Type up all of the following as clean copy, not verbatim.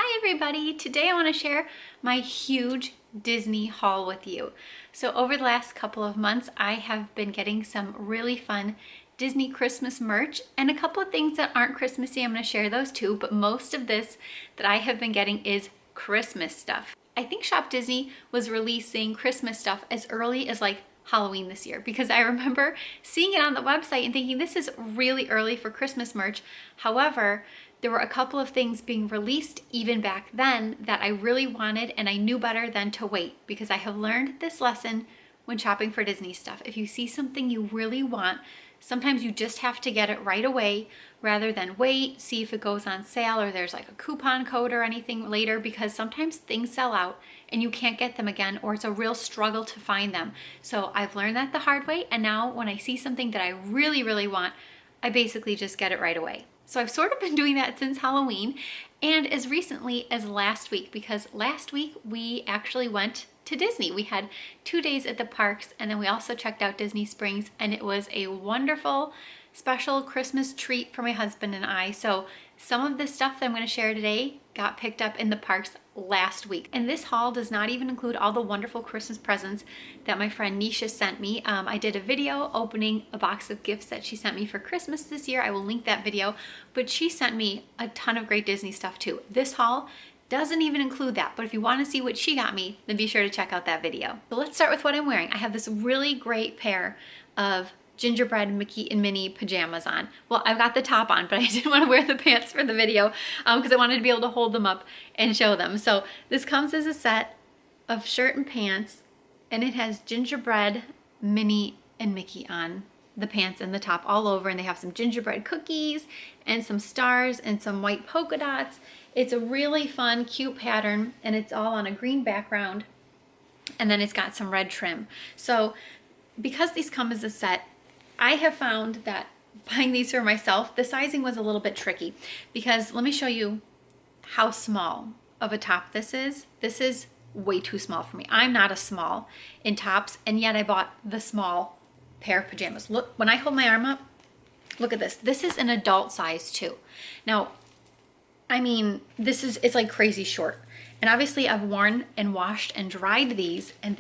Hi everybody! Today I want to share my huge Disney haul with you. So over the last couple of months I have been getting some really fun Disney Christmas merch and a couple of things that aren't Christmassy. I'm going to share those too, but most of this that I have been getting is Christmas stuff. I think Shop Disney was releasing Christmas stuff as early as like Halloween this year because I remember seeing it on the website and thinking this is really early for Christmas merch. However, there were a couple of things being released even back then that I really wanted, and I knew better than to wait because I have learned this lesson when shopping for Disney stuff. If you see something you really want, sometimes you just have to get it right away rather than wait, see if it goes on sale or there's like a coupon code or anything later, because sometimes things sell out and you can't get them again, or it's a real struggle to find them. So I've learned that the hard way, and now when I see something that I really want, I basically just get it right away. So I've sort of been doing that since Halloween and as recently as last week, because last week we actually went to Disney. We had 2 days at the parks and then we also checked out Disney Springs, and it was a wonderful special Christmas treat for my husband and I. So some of the stuff that I'm going to share today got picked up in the parks last week. And this haul does not even include all the wonderful Christmas presents that my friend Nisha sent me. I did a video opening a box of gifts that she sent me for Christmas this year. I will link that video, but she sent me a ton of great Disney stuff too. This haul doesn't even include that, but if you want to see what she got me, then be sure to check out that video. So let's start with what I'm wearing. I have this really great pair of Gingerbread Mickey and Minnie pajamas on. Well, I've got the top on, but I didn't want to wear the pants for the video because I wanted to be able to hold them up and show them. So this comes as a set of shirt and pants, and it has Gingerbread, Minnie, and Mickey on the pants and the top all over, and they have some gingerbread cookies and some stars and some white polka dots. It's a really fun, cute pattern, and it's all on a green background, and then it's got some red trim. So because these come as a set, I have found that buying these for myself, the sizing was a little bit tricky because let me show you how small of a top this is. This is way too small for me. I'm not a small in tops, and yet I bought the small pair of pajamas. Look, when I hold my arm up, look at this. This is an adult size too. Now, I mean, it's like crazy short. And obviously I've worn and washed and dried these, and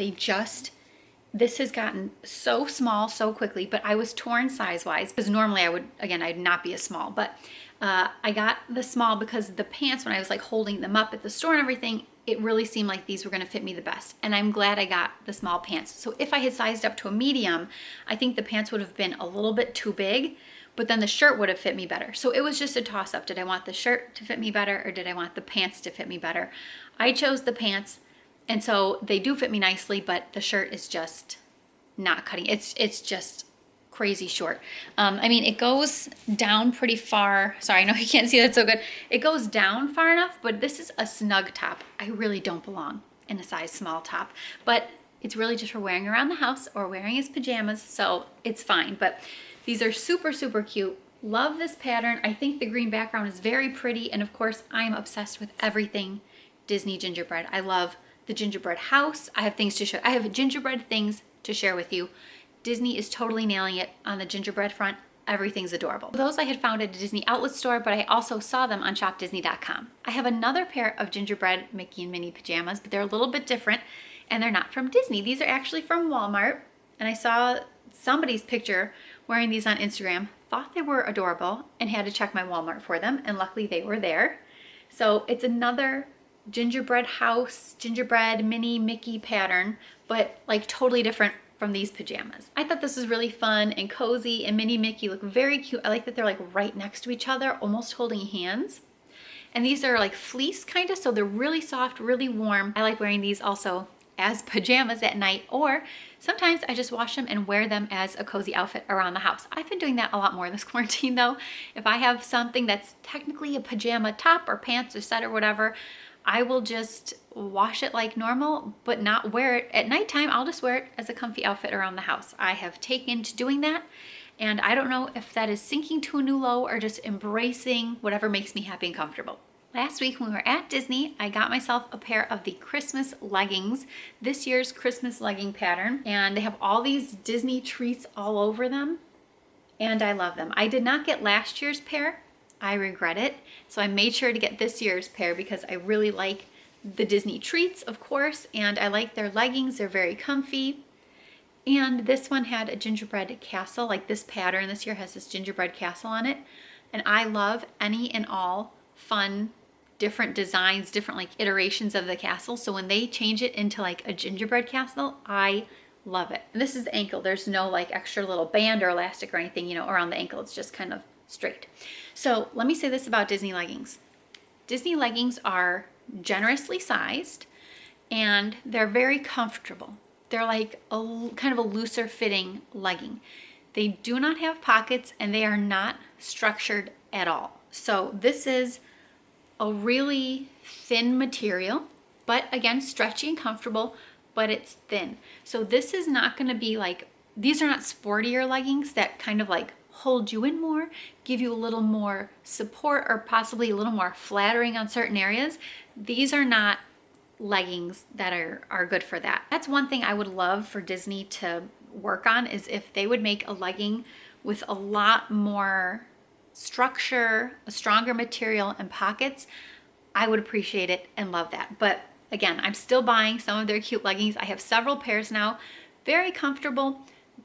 this has gotten so small so quickly, but I was torn size-wise because normally I'd not be a small, but I got the small because the pants, when I was like holding them up at the store and everything, it really seemed like these were going to fit me the best. And I'm glad I got the small pants. So if I had sized up to a medium, I think the pants would have been a little bit too big, but then the shirt would have fit me better. So it was just a toss-up. Did I want the shirt to fit me better, or did I want the pants to fit me better? I chose the pants. And so they do fit me nicely, but the shirt is just not cutting. It's just crazy short. I mean, it goes down pretty far. Sorry, I know you can't see that so good. It goes down far enough, but this is a snug top. I really don't belong in a size small top, but it's really just for wearing around the house or wearing as pajamas, so it's fine. But these are super cute. Love this pattern. I think the green background is very pretty, and of course, I'm obsessed with everything Disney gingerbread. I love the gingerbread house. I have things to show. I have gingerbread things to share with you. Disney is totally nailing it on the gingerbread front. Everything's adorable. Those I had found at a Disney outlet store, but I also saw them on shopdisney.com. I have another pair of gingerbread Mickey and Minnie pajamas, but they're a little bit different, and they're not from Disney. These are actually from Walmart, and I saw somebody's picture wearing these on Instagram, thought they were adorable, and had to check my Walmart for them, and luckily they were there. So it's another gingerbread house, gingerbread Minnie Mickey pattern, but like totally different from these pajamas. I thought this was really fun and cozy, and Minnie and Mickey look very cute. I like that they're like right next to each other, almost holding hands. And these are like fleece kind of, so they're really soft, really warm. I like wearing these also as pajamas at night, or sometimes I just wash them and wear them as a cozy outfit around the house. I've been doing that a lot more this quarantine though. If I have something that's technically a pajama top or pants or set or whatever, I will just wash it like normal, but not wear it at nighttime. I'll just wear it as a comfy outfit around the house. I have taken to doing that, and I don't know if that is sinking to a new low or just embracing whatever makes me happy and comfortable. Last week when we were at Disney, I got myself a pair of the Christmas leggings, this year's Christmas legging pattern, and they have all these Disney treats all over them, and I love them. I did not get last year's pair I regret it. So I made sure to get this year's pair because I really like the Disney treats, of course, and I like their leggings. They're very comfy. And this one had a gingerbread castle, like this pattern this year has this gingerbread castle on it. And I love any and all fun, different designs, different like iterations of the castle. So when they change it into like a gingerbread castle, I love it. And this is the ankle. There's no like extra little band or elastic or anything, around the ankle. It's just kind of straight. So let me say this about Disney leggings. Disney leggings are generously sized and they're very comfortable. They're like a kind of a looser fitting legging. They do not have pockets and they are not structured at all. So this is a really thin material, but again, stretchy and comfortable, but it's thin. So this is not going to be like, these are not sportier leggings that kind of like hold you in more, give you a little more support or possibly a little more flattering on certain areas. These are not leggings that are good for that. That's one thing I would love for Disney to work on, is if they would make a legging with a lot more structure, a stronger material and pockets. I would appreciate it and love that. But again, I'm still buying some of their cute leggings. I have several pairs now, very comfortable,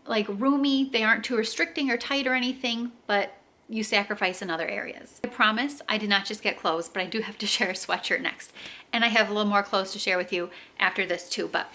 like roomy. They aren't too restricting or tight or anything, but you sacrifice in other areas. I promise I did not just get clothes, but I do have to share a sweatshirt next. And I have a little more clothes to share with you after this too. But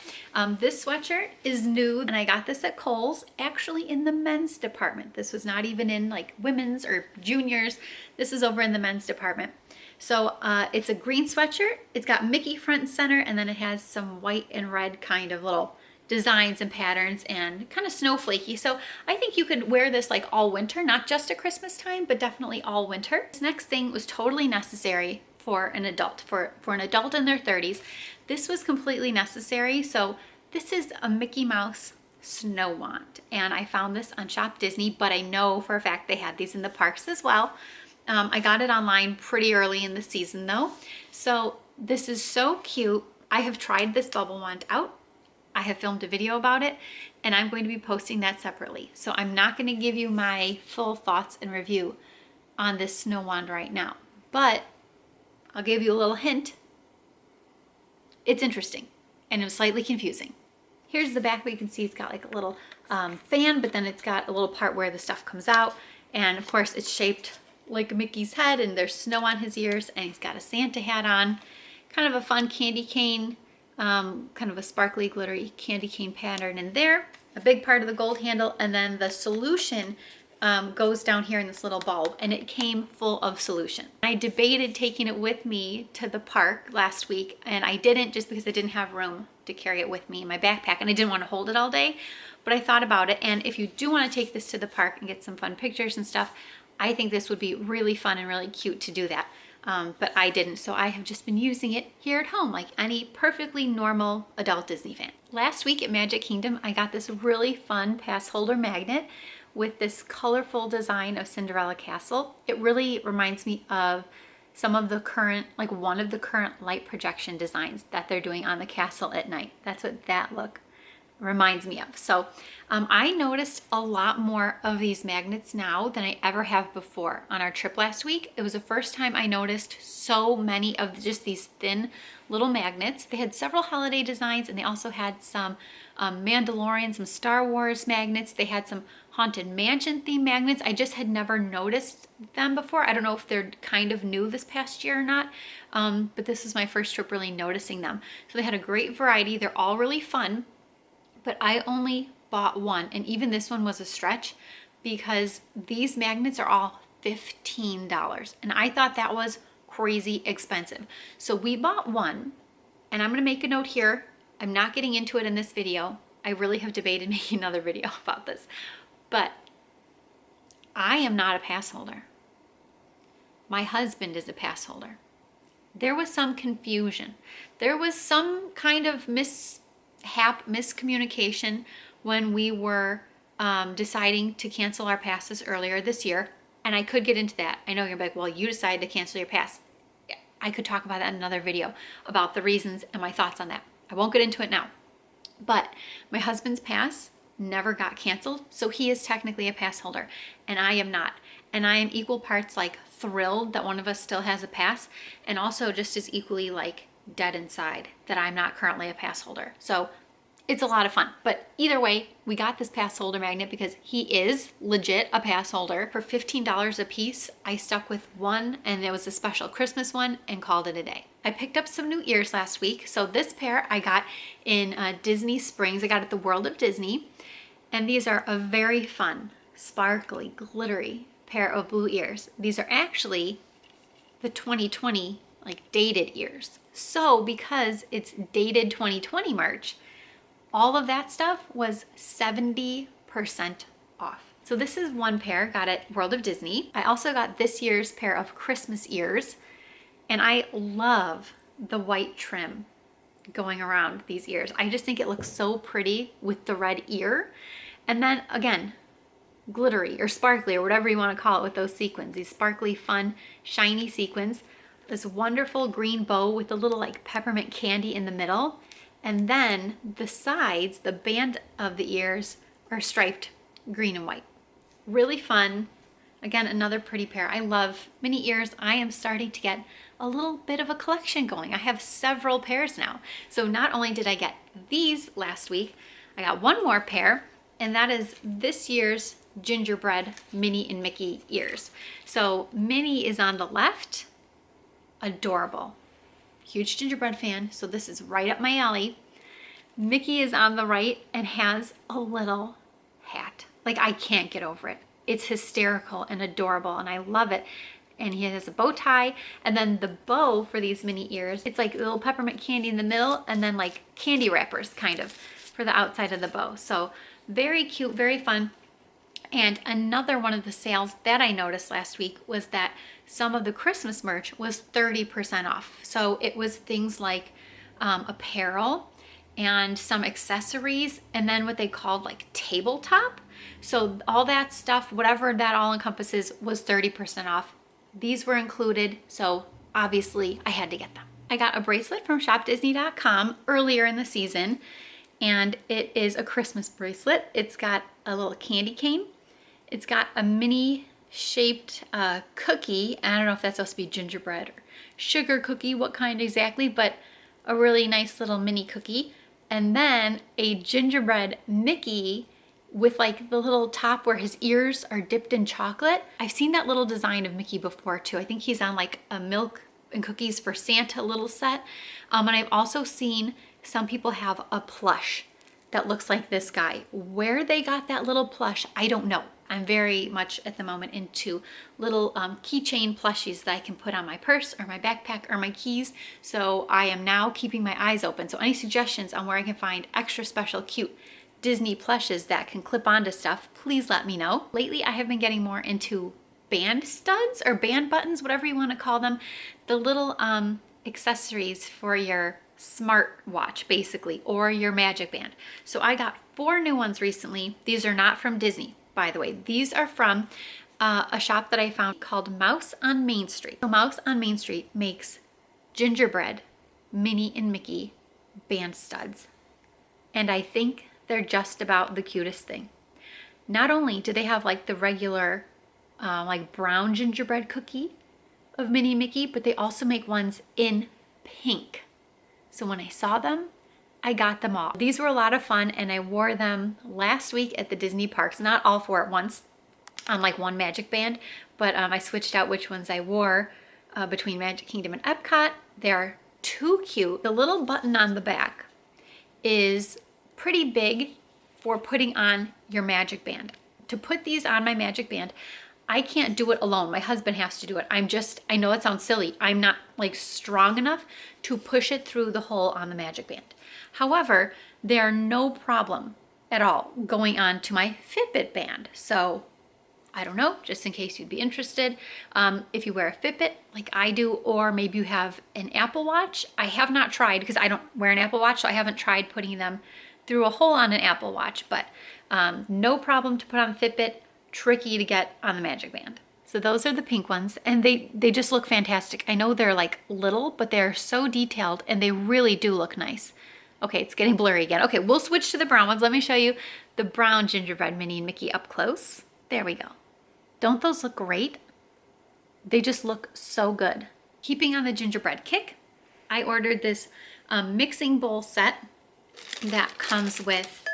this sweatshirt is new and I got this at Kohl's, actually in the men's department. This was not even in like women's or juniors. This is over in the men's department. So it's a green sweatshirt. It's got Mickey front and center, and then it has some white and red kind of little designs and patterns and kind of snowflakey. So I think you could wear this like all winter, not just at Christmas time, but definitely all winter. This next thing was totally necessary for an adult, for an adult in their 30s. This was completely necessary. So this is a Mickey Mouse snow wand, and I found this on Shop Disney, but I know for a fact they had these in the parks as well. I got it online pretty early in the season though. So this is so cute. I have tried this bubble wand out. I have filmed a video about it, and I'm going to be posting that separately. So I'm not going to give you my full thoughts and review on this snow wand right now, but I'll give you a little hint. It's interesting and it was slightly confusing. Here's the back where you can see it's got like a little fan, but then it's got a little part where the stuff comes out. And of course it's shaped like Mickey's head, and there's snow on his ears, and he's got a Santa hat on. Kind of a fun candy cane, kind of a sparkly, glittery candy cane pattern in there. A big part of the gold handle, and then the solution goes down here in this little bulb, and it came full of solution. I debated taking it with me to the park last week, and I didn't, just because I didn't have room to carry it with me in my backpack, and I didn't want to hold it all day. But I thought about it, and if you do want to take this to the park and get some fun pictures and stuff, I think this would be really fun and really cute to do that. But I didn't, so I have just been using it here at home like any perfectly normal adult Disney fan. Last week at Magic Kingdom, I got this really fun pass holder magnet with this colorful design of Cinderella Castle. It really reminds me of some of the current, like one of the current light projection designs that they're doing on the castle at night. That's what that look reminds me of. So I noticed a lot more of these magnets now than I ever have before. On our trip last week, it was the first time I noticed so many of just these thin little magnets. They had several holiday designs, and they also had some Mandalorian, some Star Wars magnets. They had some Haunted Mansion themed magnets. I just had never noticed them before. I don't know if they're kind of new this past year or not, but this is my first trip really noticing them. So they had a great variety. They're all really fun. But I only bought one, and even this one was a stretch because these magnets are all $15, and I thought that was crazy expensive. So we bought one, and I'm going to make a note here. I'm not getting into it in this video. I really have debated making another video about this, but I am not a pass holder. My husband is a pass holder. There was some confusion. There was some kind of miscommunication when we were deciding to cancel our passes earlier this year, and I could get into that. I know you're like, well, you decided to cancel your pass. I could talk about that in another video about the reasons and my thoughts on that. I won't get into it now. But my husband's pass never got canceled, so he is technically a pass holder, and I am not. And I am equal parts like thrilled that one of us still has a pass, and also just as equally like dead inside that I'm not currently a pass holder. So it's a lot of fun. But either way, we got this pass holder magnet because he is legit a pass holder. For $15 a piece, I stuck with one, and it was a special Christmas one, and called it a day. I picked up some new ears last week. So this pair I got in Disney Springs. I got at the World of Disney. And these are a very fun, sparkly, glittery pair of blue ears. These are actually the 2020 like dated ears. So because it's dated 2020 merch, all of that stuff was 70% off. So this is one pair, got at World of Disney. I also got this year's pair of Christmas ears, and I love the white trim going around these ears. I just think it looks so pretty with the red ear. And then again, glittery or sparkly or whatever you want to call it with those sequins, these sparkly, fun, shiny sequins. This wonderful green bow with a little like peppermint candy in the middle. And then the sides, the band of the ears, are striped green and white. Really fun. Again, another pretty pair. I love Minnie ears. I am starting to get a little bit of a collection going. I have several pairs now. So not only did I get these last week, I got one more pair, and that is this year's Gingerbread Minnie and Mickey ears. So Minnie is on the left. Adorable. Huge Gingerbread fan, so this is right up my alley. Mickey is on the right and has a little hat. Like, I can't get over it. It's hysterical and adorable, and I love it. And he has a bow tie, and then the bow for these Minnie ears, it's like a little peppermint candy in the middle, and then like candy wrappers kind of for the outside of the bow. So very cute, very fun. And another one of the sales that I noticed last week was that some of the Christmas merch was 30% off. So it was things like apparel and some accessories, and then what they called like tabletop. So all that stuff, whatever that all encompasses, was 30% off. These were included, so obviously I had to get them. I got a bracelet from shopdisney.com earlier in the season, and it is a Christmas bracelet. It's got a little candy cane. It's got a mini shaped cookie. I don't know if that's supposed to be gingerbread or sugar cookie, what kind exactly, but a really nice little mini cookie. And then a gingerbread Mickey with like the little top where his ears are dipped in chocolate. I've seen that little design of Mickey before too. I think he's on like a milk and cookies for Santa little set. And I've also seen some people have a plush that looks like this guy. Where they got that little plush, I don't know. I'm very much at the moment into little keychain plushies that I can put on my purse or my backpack or my keys. So I am now keeping my eyes open. So any suggestions on where I can find extra special cute Disney plushes that can clip onto stuff, please let me know. Lately, I have been getting more into band studs or band buttons, whatever you want to call them. The little accessories for your smartwatch, basically, or your magic band. So I got 4 new ones recently. These are not from Disney, by the way. These are from a shop that I found called Mouse on Main Street. So Mouse on Main Street makes gingerbread Minnie and Mickey band studs. And I think they're just about the cutest thing. Not only do they have like the regular like brown gingerbread cookie of Minnie and Mickey, but they also make ones in pink. So when I saw them, I got them all. These were a lot of fun, and I wore them last week at the Disney parks. Not all 4 at once on like one magic band, but I switched out which ones I wore between Magic Kingdom and Epcot. They're too cute. The little button on the back is pretty big for putting on your magic band. To put these on my magic band, I can't do it alone. My husband has to do it. I know it sounds silly. I'm not like strong enough to push it through the hole on the magic band. However, they are no problem at all going on to my Fitbit band. So I don't know, just in case you'd be interested. If you wear a Fitbit like I do, or maybe you have an Apple Watch. I have not tried because I don't wear an Apple Watch, so I haven't tried putting them through a hole on an Apple Watch, but no problem to put on Fitbit. Tricky to get on the magic band. So those are the pink ones, and they just look fantastic. I know they're like little, but they're so detailed and they really do look nice. Okay, it's getting blurry again. Okay, we'll switch to the brown ones. Let me show you the brown gingerbread Minnie and Mickey up close. There we go. Don't those look great? They just look so good. Keeping on the gingerbread kick, I ordered this mixing bowl set that comes with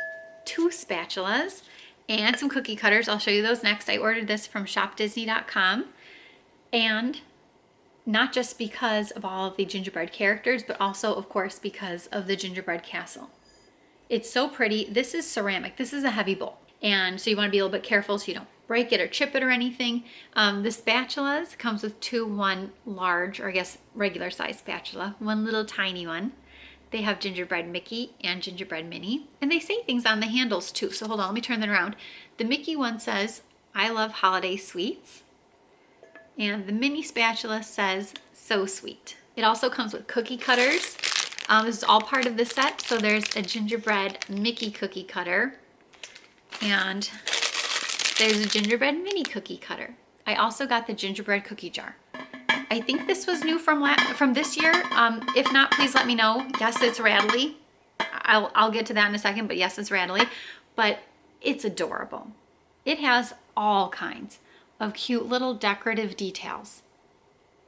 2 spatulas and some cookie cutters. I'll show you those next. I ordered this from shopdisney.com, and not just because of all of the gingerbread characters, but also, of course, because of the gingerbread castle. It's so pretty. This is ceramic. This is a heavy bowl, and so you want to be a little bit careful so you don't break it or chip it or anything. The spatulas comes with 2, one large, or I guess regular size spatula, one little tiny one. They have gingerbread Mickey and gingerbread Minnie, and they say things on the handles too. So hold on, let me turn that around. The Mickey one says, "I love holiday sweets." And the Minnie spatula says, "So sweet." It also comes with cookie cutters. This is all part of the set. So there's a gingerbread Mickey cookie cutter, and there's a gingerbread Minnie cookie cutter. I also got the gingerbread cookie jar. I think this was new from this year. If not, please let me know. Yes, it's rattly. I'll get to that in a second, but yes, it's rattly. But it's adorable. It has all kinds of cute little decorative details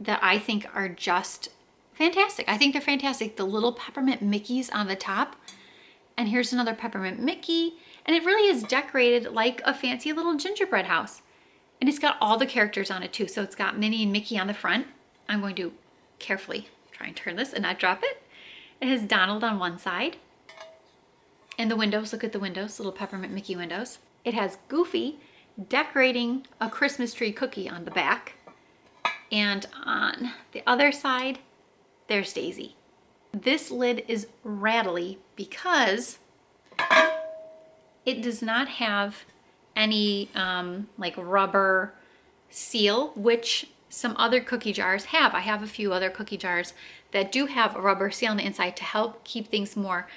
that I think are just fantastic. I think they're fantastic. The little peppermint Mickeys on the top. And here's another peppermint Mickey. And it really is decorated like a fancy little gingerbread house. And it's got all the characters on it too. So it's got Minnie and Mickey on the front. I'm going to carefully try and turn this and not drop it. It has Donald on one side. And the windows, look at the windows, little peppermint Mickey windows. It has Goofy decorating a Christmas tree cookie on the back. And on the other side, there's Daisy. This lid is rattly because it does not have any like rubber seal, which some other cookie jars have. I have a few other cookie jars that do have a rubber seal on the inside to help keep things more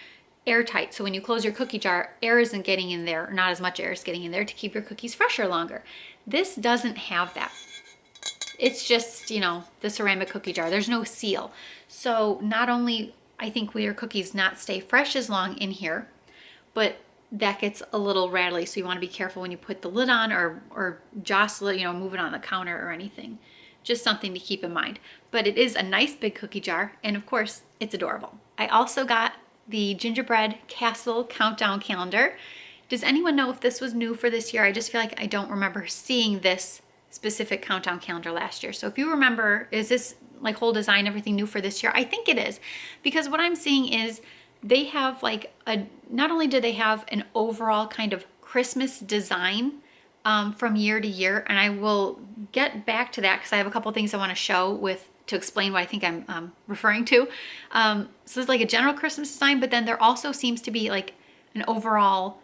airtight. So when you close your cookie jar, air isn't getting in there, or not as much air is getting in there to keep your cookies fresher longer. This doesn't have that. It's just, you know, the ceramic cookie jar. There's no seal. So not only I think will your cookies not stay fresh as long in here, but that gets a little rattly. So you want to be careful when you put the lid on or jostle it, you know, move it on the counter or anything. Just something to keep in mind. But it is a nice big cookie jar, and of course, it's adorable. I also got the gingerbread castle countdown calendar. Does anyone know if this was new for this year? I just feel like I don't remember seeing this specific countdown calendar last year. So if you remember, is this like whole design, everything new for this year? I think it is, because what I'm seeing is they have like not only do they have an overall kind of Christmas design from year to year, and I will get back to that because I have a couple things I want to show to explain what I think I'm referring to. So it's like a general Christmas design, but then there also seems to be like an overall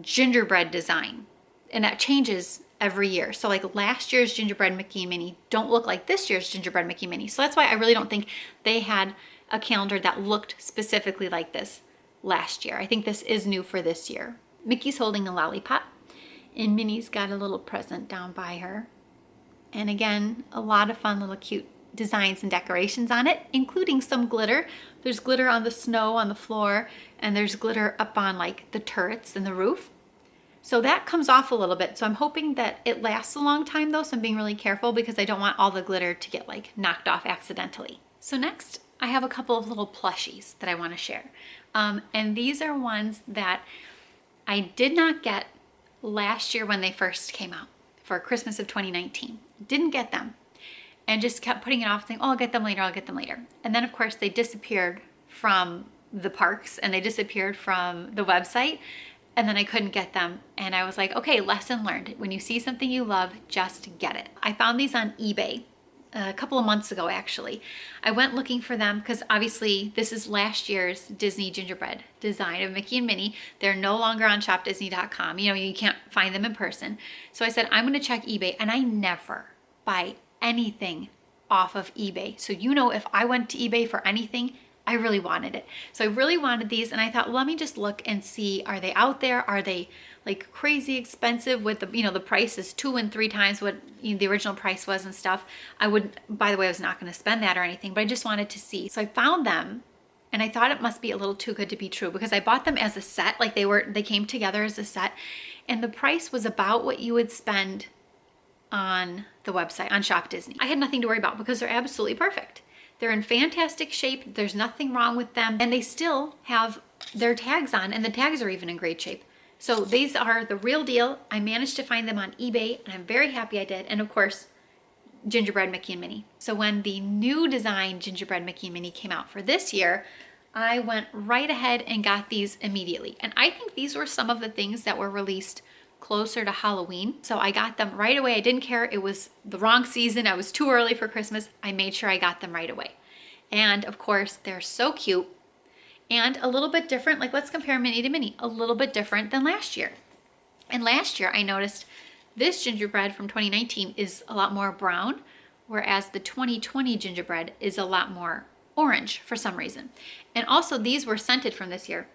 gingerbread design, and that changes every year. So like last year's gingerbread Mickey and Minnie don't look like this year's gingerbread Mickey and Minnie. So that's why I really don't think they had a calendar that looked specifically like this last year. I think this is new for this year. Mickey's holding a lollipop, and Minnie's got a little present down by her. And again, a lot of fun little cute designs and decorations on it, including some glitter. There's glitter on the snow on the floor, and there's glitter up on like the turrets and the roof. So that comes off a little bit. So I'm hoping that it lasts a long time though, so I'm being really careful because I don't want all the glitter to get like knocked off accidentally. So next, I have a couple of little plushies that I want to share. And these are ones that I did not get last year when they first came out for Christmas of 2019. Didn't get them and just kept putting it off, saying, oh, I'll get them later, I'll get them later. And then of course they disappeared from the parks and they disappeared from the website, and then I couldn't get them. And I was like, okay, lesson learned. When you see something you love, just get it. I found these on eBay a couple of months ago, actually. I went looking for them because obviously this is last year's Disney gingerbread design of Mickey and Minnie. They're no longer on shopdisney.com. You know, you can't find them in person. So I said, I'm going to check eBay, and I never buy anything off of eBay. So you know, if I went to eBay for anything, I really wanted it. So I really wanted these, and I thought, let me just look and see, are they out there? Are they like crazy expensive with the, you know, the price is 2 and 3 times what the original price was and stuff. I by the way, I was not going to spend that or anything, but I just wanted to see. So I found them, and I thought it must be a little too good to be true because I bought them as a set, like they came together as a set, and the price was about what you would spend on the website, on Shop Disney. I had nothing to worry about because they're absolutely perfect. They're in fantastic shape. There's nothing wrong with them. And they still have their tags on, and the tags are even in great shape. So these are the real deal. I managed to find them on eBay, and I'm very happy I did. And of course, Gingerbread Mickey and Minnie. So when the new design Gingerbread Mickey and Minnie came out for this year, I went right ahead and got these immediately. And I think these were some of the things that were released closer to Halloween. So I got them right away. I didn't care. It was the wrong season. I was too early for Christmas. I made sure I got them right away. And of course, they're so cute and a little bit different. Like, let's compare Minnie to Minnie. A little bit different than last year. And last year I noticed this gingerbread from 2019 is a lot more brown, whereas the 2020 gingerbread is a lot more orange for some reason. And also these were scented from this year.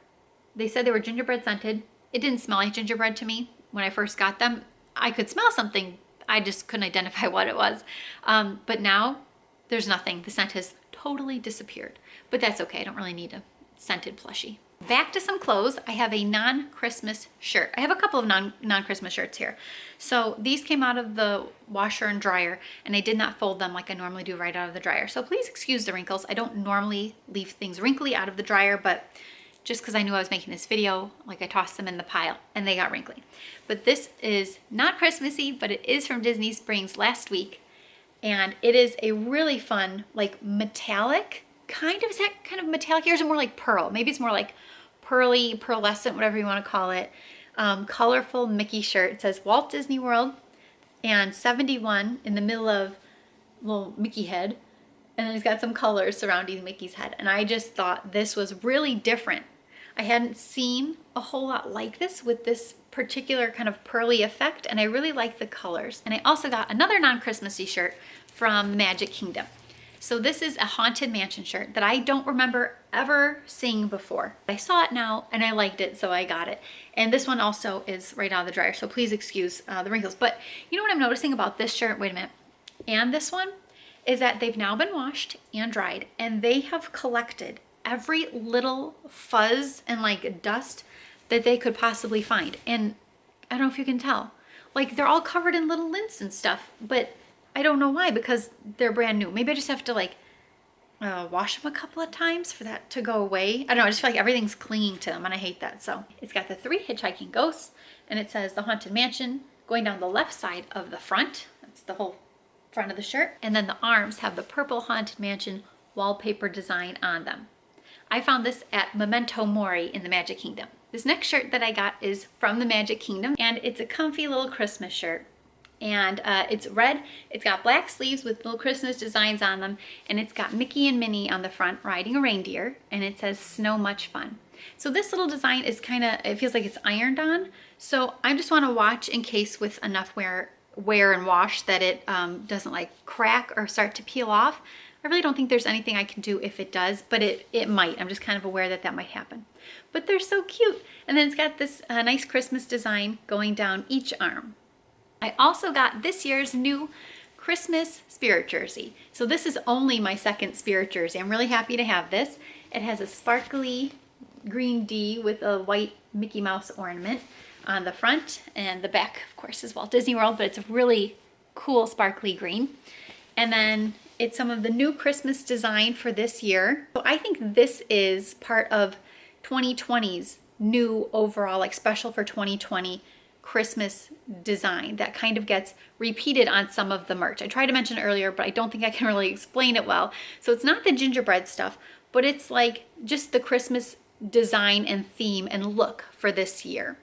They said they were gingerbread scented. It didn't smell like gingerbread to me when I first got them. I could smell something. I just couldn't identify what it was. But now there's nothing. The scent has totally disappeared. But that's okay. I don't really need a scented plushie. Back to some clothes. I have a non-Christmas shirt. I have a couple of non-Christmas shirts here. So these came out of the washer and dryer, and I did not fold them like I normally do right out of the dryer. So please excuse the wrinkles. I don't normally leave things wrinkly out of the dryer, but just because I knew I was making this video, like, I tossed them in the pile and they got wrinkly. But this is not Christmassy, but it is from Disney Springs last week. And it is a really fun, like, metallic, is that kind of metallic? Or is it more like pearl? Maybe it's more like pearly, pearlescent, whatever you want to call it. Colorful Mickey shirt. It says Walt Disney World and 71 in the middle of little Mickey head. And then it's got some colors surrounding Mickey's head. And I just thought this was really different. I hadn't seen a whole lot like this with this particular kind of pearly effect, and I really like the colors. And I also got another non-Christmassy shirt from Magic Kingdom. So this is a Haunted Mansion shirt that I don't remember ever seeing before. I saw it now and I liked it, so I got it. And this one also is right out of the dryer, so please excuse the wrinkles. But you know what I'm noticing about this shirt, wait a minute, and this one, is that they've now been washed and dried, and they have collected every little fuzz and like dust that they could possibly find. And I don't know if you can tell, like, they're all covered in little lints and stuff, but I don't know why, because they're brand new. Maybe I just have to like wash them a couple of times for that to go away. I don't know, I just feel like everything's clinging to them and I hate that. So it's got the 3 hitchhiking ghosts, and it says the Haunted Mansion going down the left side of the front. That's the whole front of the shirt. And then the arms have the purple Haunted Mansion wallpaper design on them. I found this at Memento Mori in the Magic Kingdom. This next shirt that I got is from the Magic Kingdom, and it's a comfy little Christmas shirt. And it's red, it's got black sleeves with little Christmas designs on them, and it's got Mickey and Minnie on the front riding a reindeer, and it says Snow Much Fun. So this little design is it feels like it's ironed on, so I just want to watch in case with enough wear and wash that it doesn't like crack or start to peel off. I really don't think there's anything I can do if it does, but it might. I'm just kind of aware that that might happen. But they're so cute. And then it's got this nice Christmas design going down each arm. I also got this year's new Christmas spirit jersey. So this is only my second spirit jersey. I'm really happy to have this. It has a sparkly green D with a white Mickey Mouse ornament on the front, and the back, of course, is Walt Disney World, but it's a really cool sparkly green. And then it's some of the new Christmas design for this year. So I think this is part of 2020's new overall, like special for 2020 Christmas design that kind of gets repeated on some of the merch. I tried to mention it earlier, but I don't think I can really explain it well. So it's not the gingerbread stuff, but it's like just the Christmas design and theme and look for this year.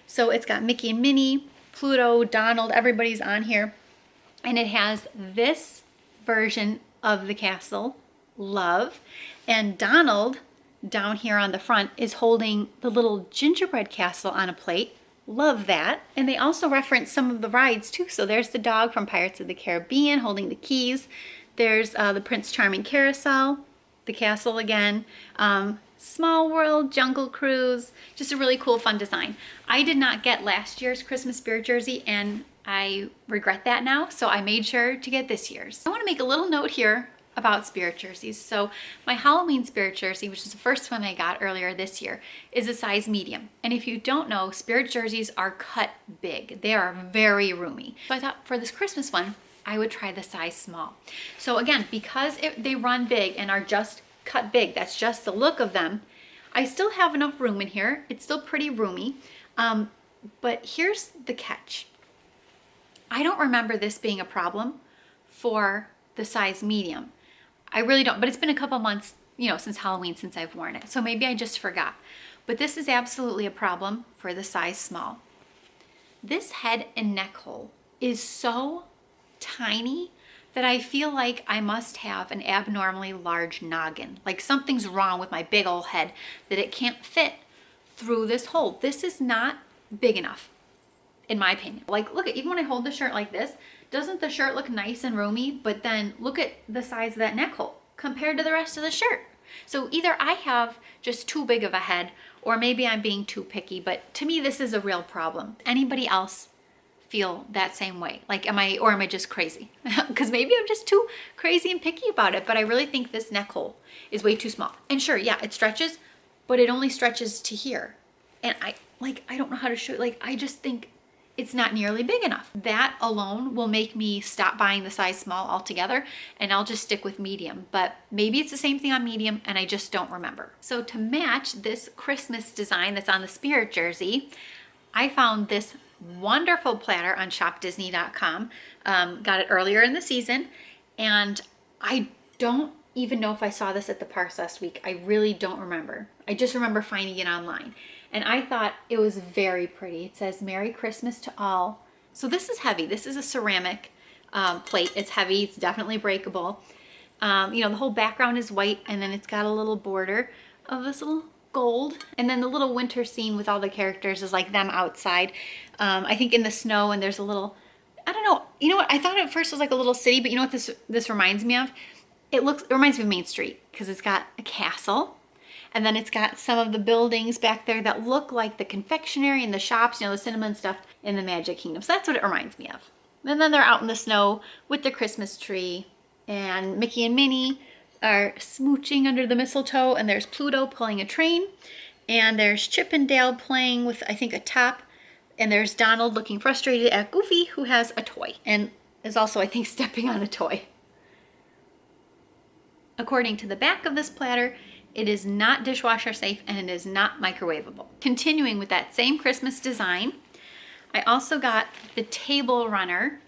So it's got Mickey and Minnie, Pluto, Donald, everybody's on here. And it has this version of the castle, Love. And Donald, down here on the front, is holding the little gingerbread castle on a plate. Love that. And they also reference some of the rides too. So there's the dog from Pirates of the Caribbean holding the keys. There's the Prince Charming carousel, the castle again, Small World, Jungle Cruise, just a really cool, fun design. I did not get last year's Christmas spirit jersey, and I regret that now, so I made sure to get this year's. I want to make a little note here about spirit jerseys. So my Halloween spirit jersey, which is the first one I got earlier this year, is a size medium. And if you don't know, spirit jerseys are cut big. They are very roomy. So I thought for this Christmas one, I would try the size small. So again, because they run big and are just cut big, that's just the look of them, I still have enough room in here. It's still pretty roomy. But here's the catch. I don't remember this being a problem for the size medium. I really don't, but it's been a couple months, since Halloween, since I've worn it. So maybe I just forgot. But this is absolutely a problem for the size small. This head and neck hole is so tiny that I feel like I must have an abnormally large noggin. Like something's wrong with my big old head that it can't fit through this hole. This is not big enough, in my opinion. Like, look, even when I hold the shirt like this, doesn't the shirt look nice and roomy? But then look at the size of that neck hole compared to the rest of the shirt. So either I have just too big of a head, or maybe I'm being too picky, but to me, this is a real problem. Anybody else feel that same way? Like, am I just crazy? Because maybe I'm just too crazy and picky about it, but I really think this neck hole is way too small. And sure, yeah, it stretches, but it only stretches to here. And I don't know how to show it. Like, I just think it's not nearly big enough. That alone will make me stop buying the size small altogether, and I'll just stick with medium. But maybe it's the same thing on medium and I just don't remember. So to match this Christmas design that's on the spirit jersey, I found this wonderful platter on shopdisney.com. Got it earlier in the season, and I don't even know if I saw this at the parks last week. I really don't remember. I just remember finding it online. And I thought it was very pretty. It says, "Merry Christmas to all." So this is heavy. This is a ceramic plate. It's heavy. It's definitely breakable. The whole background is white, and then it's got a little border of this little gold. And then the little winter scene with all the characters is like them outside. I think in the snow, and there's a little, I don't know. You know what? I thought at first it was like a little city, but you know what this reminds me of? It reminds me of Main Street, because it's got a castle. And then it's got some of the buildings back there that look like the confectionery and the shops, the cinnamon stuff in the Magic Kingdom. So that's what it reminds me of. And then they're out in the snow with the Christmas tree, and Mickey and Minnie are smooching under the mistletoe, and there's Pluto pulling a train, and there's Chip and Dale playing with, I think, a top, and there's Donald looking frustrated at Goofy, who has a toy, and is also, I think, stepping on a toy. According to the back of this platter, it is not dishwasher safe, and it is not microwavable. Continuing with that same Christmas design, I also got the table runner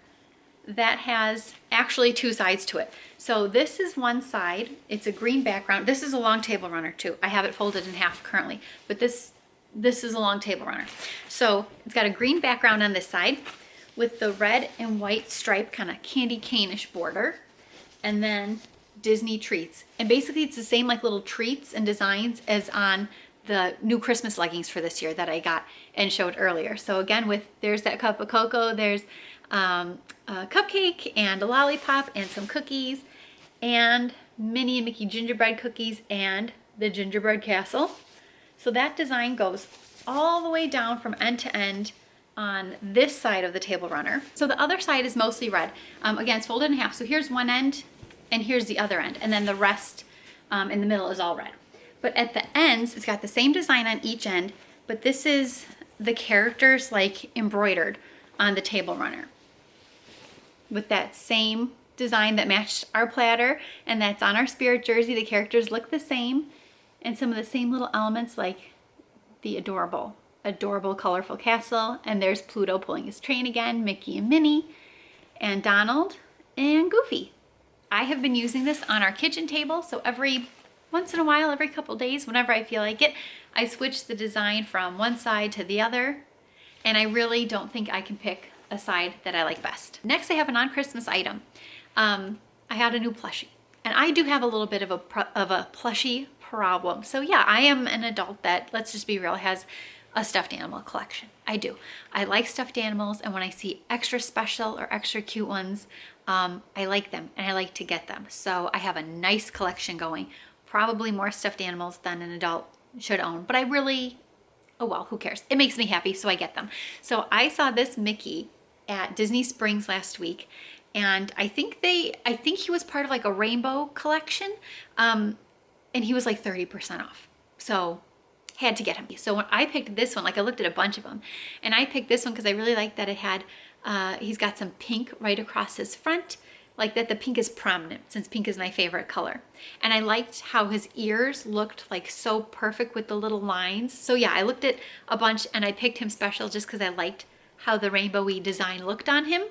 that has actually two sides to it. So this is one side. It's a green background. This is a long table runner too. I have it folded in half currently, but this is a long table runner. So it's got a green background on this side with the red and white stripe kind of candy cane-ish border, and then Disney treats. And basically it's the same like little treats and designs as on the new Christmas leggings for this year that I got and showed earlier. So again, there's that cup of cocoa, there's a cupcake and a lollipop and some cookies, and Minnie and Mickey gingerbread cookies and the gingerbread castle. So that design goes all the way down from end to end on this side of the table runner. So the other side is mostly red. Again, it's folded in half. So here's one end, and here's the other end, and then the rest in the middle is all red. But at the ends, it's got the same design on each end, but this is the characters like embroidered on the table runner with that same design that matched our platter, and that's on our spirit jersey. The characters look the same, and some of the same little elements like the adorable, colorful castle, and there's Pluto pulling his train again, Mickey and Minnie, and Donald and Goofy. I have been using this on our kitchen table, so once in a while, every couple days, whenever I feel like it, I switch the design from one side to the other, and I really don't think I can pick a side that I like best. Next, I have a non-Christmas item. I had a new plushie, and I do have a little bit of a plushie problem. So yeah, I am an adult that, let's just be real, has a stuffed animal collection. I do. I like stuffed animals, and when I see extra special or extra cute ones, I like them and I like to get them. So I have a nice collection going, probably more stuffed animals than an adult should own, but oh well, who cares? It makes me happy, so I get them. So I saw this Mickey at Disney Springs last week, And I think he was part of like a rainbow collection. And he was like 30% off. So had to get him. So when I picked this one, like I looked at a bunch of them, and I picked this one because I really liked that it had, he's got some pink right across his front, like that the pink is prominent since pink is my favorite color. And I liked how his ears looked like so perfect with the little lines. So yeah, I looked at a bunch and I picked him special just because I liked how the rainbowy design looked on him.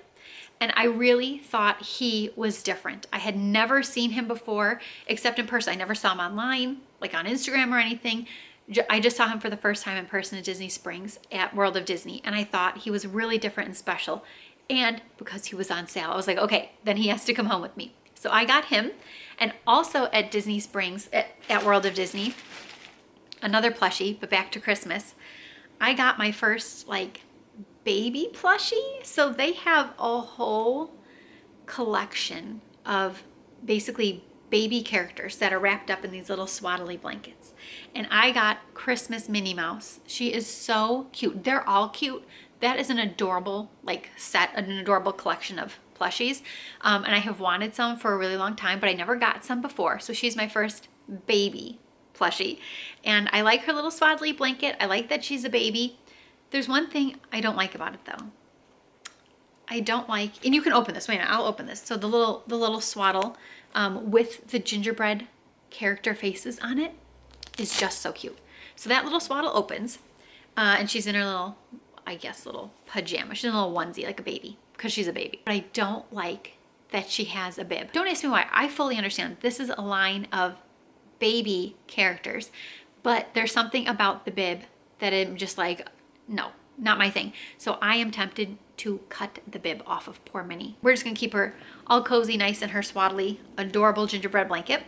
And I really thought he was different. I had never seen him before, except in person. I never saw him online, like on Instagram or anything. I just saw him for the first time in person at Disney Springs at World of Disney. And I thought he was really different and special. And because he was on sale, I was like, okay, then he has to come home with me. So I got him. And also at Disney Springs, at World of Disney, another plushie, but back to Christmas, I got my first like baby plushie. So they have a whole collection of basically baby characters that are wrapped up in these little swaddly blankets. And I got Christmas Minnie Mouse. She is so cute. They're all cute. That is an adorable like set, an adorable collection of plushies. And I have wanted some for a really long time, but I never got some before. So she's my first baby plushie. And I like her little swaddly blanket. I like that she's a baby. There's one thing I don't like about it though. I don't like, and you can open this. Wait a minute, I'll open this. So the little swaddle with the gingerbread character faces on it is just so cute. So that little swaddle opens, and she's in her little, I guess, little pajama. She's in a little onesie like a baby because she's a baby. But I don't like that she has a bib. Don't ask me why. I fully understand. This is a line of baby characters, but there's something about the bib that I'm just like, no, not my thing. So I am tempted to cut the bib off of poor Minnie. We're just gonna keep her all cozy, nice in her swaddly, adorable gingerbread blanket.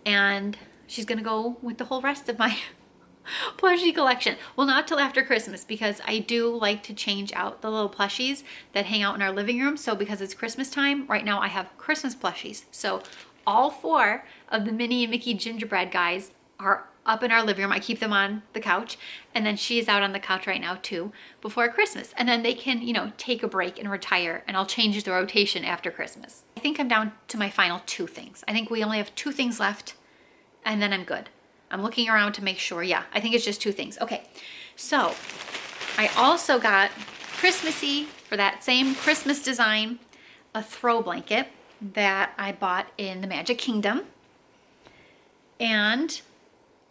And she's gonna go with the whole rest of my plushie collection. Well, not till after Christmas, because I do like to change out the little plushies that hang out in our living room. So because it's Christmas time, right now I have Christmas plushies. So all 4 of the Minnie and Mickey gingerbread guys are up in our living room. I keep them on the couch, and then she's out on the couch right now too before Christmas. And then they can, you know, take a break and retire, and I'll change the rotation after Christmas. I think I'm down to my final 2 things. I think we only have 2 things left, and then I'm good. I'm looking around to make sure. Yeah, I think it's just 2 things. Okay, so I also got Christmassy, for that same Christmas design, a throw blanket that I bought in the Magic Kingdom. And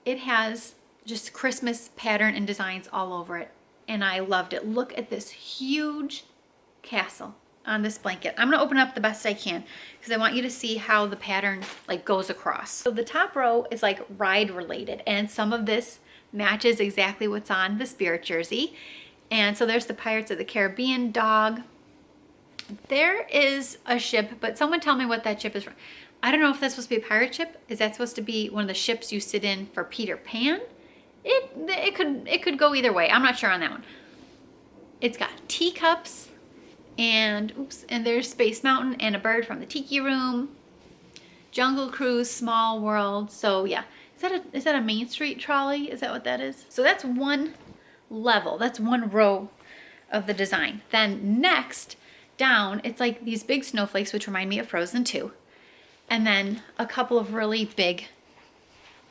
it has just Christmas pattern and designs all over it. And I loved it. Look at this huge castle on this blanket. I'm gonna open it up the best I can because I want you to see how the pattern like goes across. So the top row is like ride related, and some of this matches exactly what's on the Spirit jersey. And so there's the Pirates of the Caribbean dog. There is a ship, but someone tell me what that ship is from. I don't know if that's supposed to be a pirate ship. Is that supposed to be one of the ships you sit in for Peter Pan? It could go either way. I'm not sure on that one. It's got teacups and there's Space Mountain and a bird from the Tiki Room. Jungle Cruise, Small World. So yeah, is that a Main Street trolley? Is that what that is? So that's one level. That's one row of the design. Then next down, it's like these big snowflakes, which remind me of Frozen 2. And then a couple of really big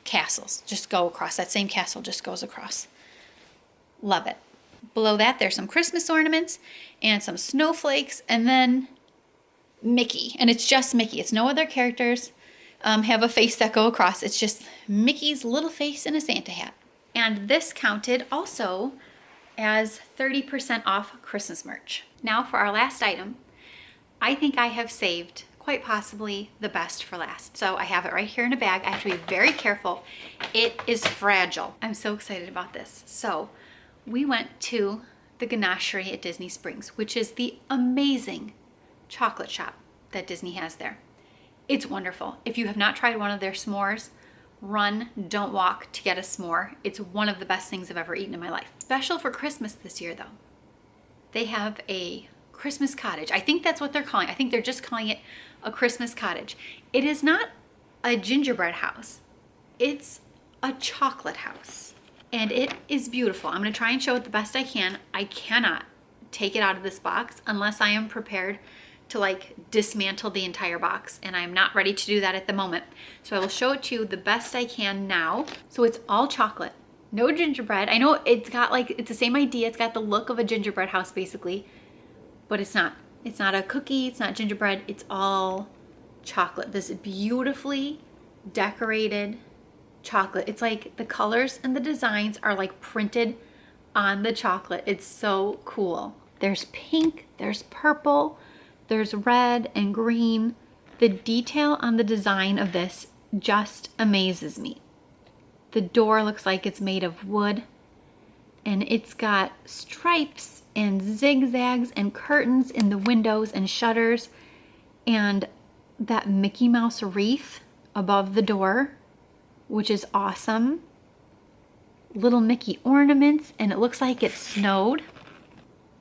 castles just go across. That same castle just goes across. Love it. Below that, there's some Christmas ornaments and some snowflakes, and then Mickey. And it's just Mickey. It's no other characters have a face that go across. It's just Mickey's little face in a Santa hat. And this counted also as 30% off Christmas merch. Now for our last item. I think I have saved quite possibly the best for last. So I have it right here in a bag. I have to be very careful. It is fragile. I'm so excited about this. So we went to the Ganachery at Disney Springs, which is the amazing chocolate shop that Disney has there. It's wonderful. If you have not tried one of their s'mores, run, don't walk to get a s'more. It's one of the best things I've ever eaten in my life. Special for Christmas this year though, they have a Christmas cottage. I think that's what they're calling it. I think they're just calling it a Christmas cottage. It is not a gingerbread house. It's a chocolate house. And it is beautiful. I'm gonna try and show it the best I can. I cannot take it out of this box unless I am prepared to like dismantle the entire box, and I'm not ready to do that at the moment. So I will show it to you the best I can now. So it's all chocolate, no gingerbread. I know it's got like, it's the same idea. It's got the look of a gingerbread house basically, but it's not. It's not a cookie, it's not gingerbread, it's all chocolate. This beautifully decorated chocolate. It's like the colors and the designs are like printed on the chocolate. It's so cool. There's pink, there's purple, there's red and green. The detail on the design of this just amazes me. The door looks like it's made of wood, and it's got stripes and zigzags and curtains in the windows and shutters, and that Mickey Mouse wreath above the door, which is awesome. Little Mickey ornaments, and it looks like it snowed.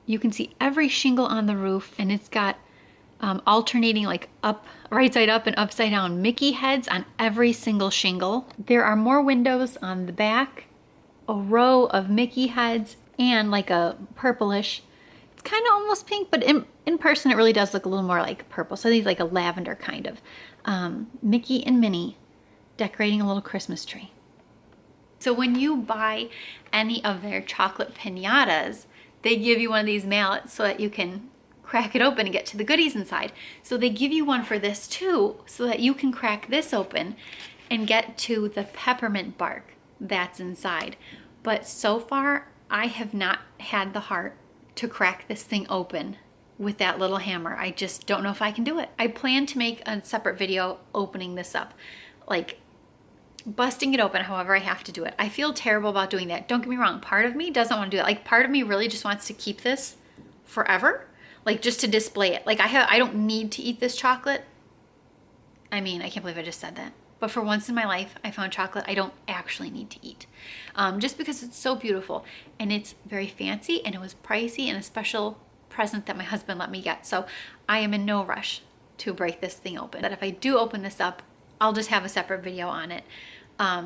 You can see every shingle on the roof, and it's got alternating like up, right side up and upside down Mickey heads on every single shingle. There are more windows on the back, a row of Mickey heads, and like a purplish, it's kind of almost pink, but in person it really does look a little more like purple. So these like a lavender kind of. Mickey and Minnie decorating a little Christmas tree. So when you buy any of their chocolate piñatas, they give you one of these mallets so that you can crack it open and get to the goodies inside. So they give you one for this too, so that you can crack this open and get to the peppermint bark that's inside. But so far, I have not had the heart to crack this thing open with that little hammer. I just don't know if I can do it. I plan to make a separate video opening this up, like busting it open however I have to do it. I feel terrible about doing that. Don't get me wrong, part of me doesn't want to do it. Like part of me really just wants to keep this forever, like just to display it. Like I don't need to eat this chocolate. I mean, I can't believe I just said that. But for once in my life, I found chocolate I don't actually need to eat. Just because it's so beautiful and it's very fancy and it was pricey and a special present that my husband let me get. So I am in no rush to break this thing open. But if I do open this up, I'll just have a separate video on it.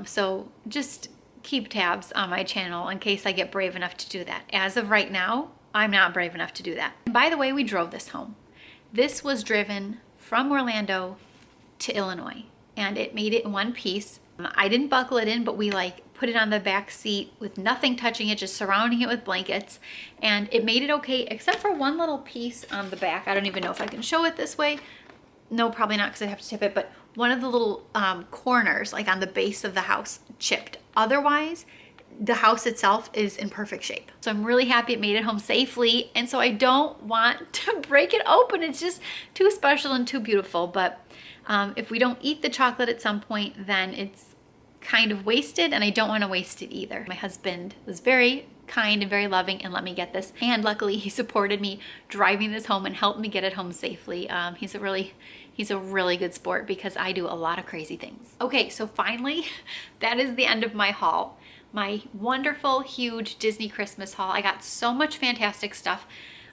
So just keep tabs on my channel in case I get brave enough to do that. As of right now, I'm not brave enough to do that. And by the way, we drove this home. This was driven from Orlando to Illinois, and it made it in one piece. I didn't buckle it in, but we like put it on the back seat with nothing touching it, just surrounding it with blankets, and it made it okay, except for one little piece on the back. I don't even know if I can show it this way. No, probably not, because I have to tip it, but one of the little corners, like on the base of the house, chipped. Otherwise, the house itself is in perfect shape. So I'm really happy it made it home safely, and so I don't want to break it open. It's just too special and too beautiful. But if we don't eat the chocolate at some point, then it's kind of wasted, and I don't want to waste it either. My husband was very kind and very loving and let me get this, and luckily he supported me driving this home and helped me get it home safely. He's a really good sport, because I do a lot of crazy things. Okay, so finally, that is the end of my haul. My wonderful, huge Disney Christmas haul. I got so much fantastic stuff.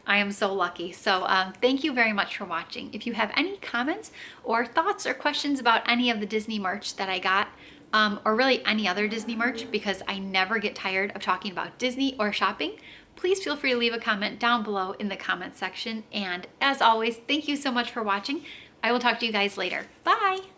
I am so lucky. So thank you very much for watching. If you have any comments or thoughts or questions about any of the Disney merch that I got, or really any other Disney merch, because I never get tired of talking about Disney or shopping, please feel free to leave a comment down below in the comment section. And as always, thank you so much for watching. I will talk to you guys later. Bye!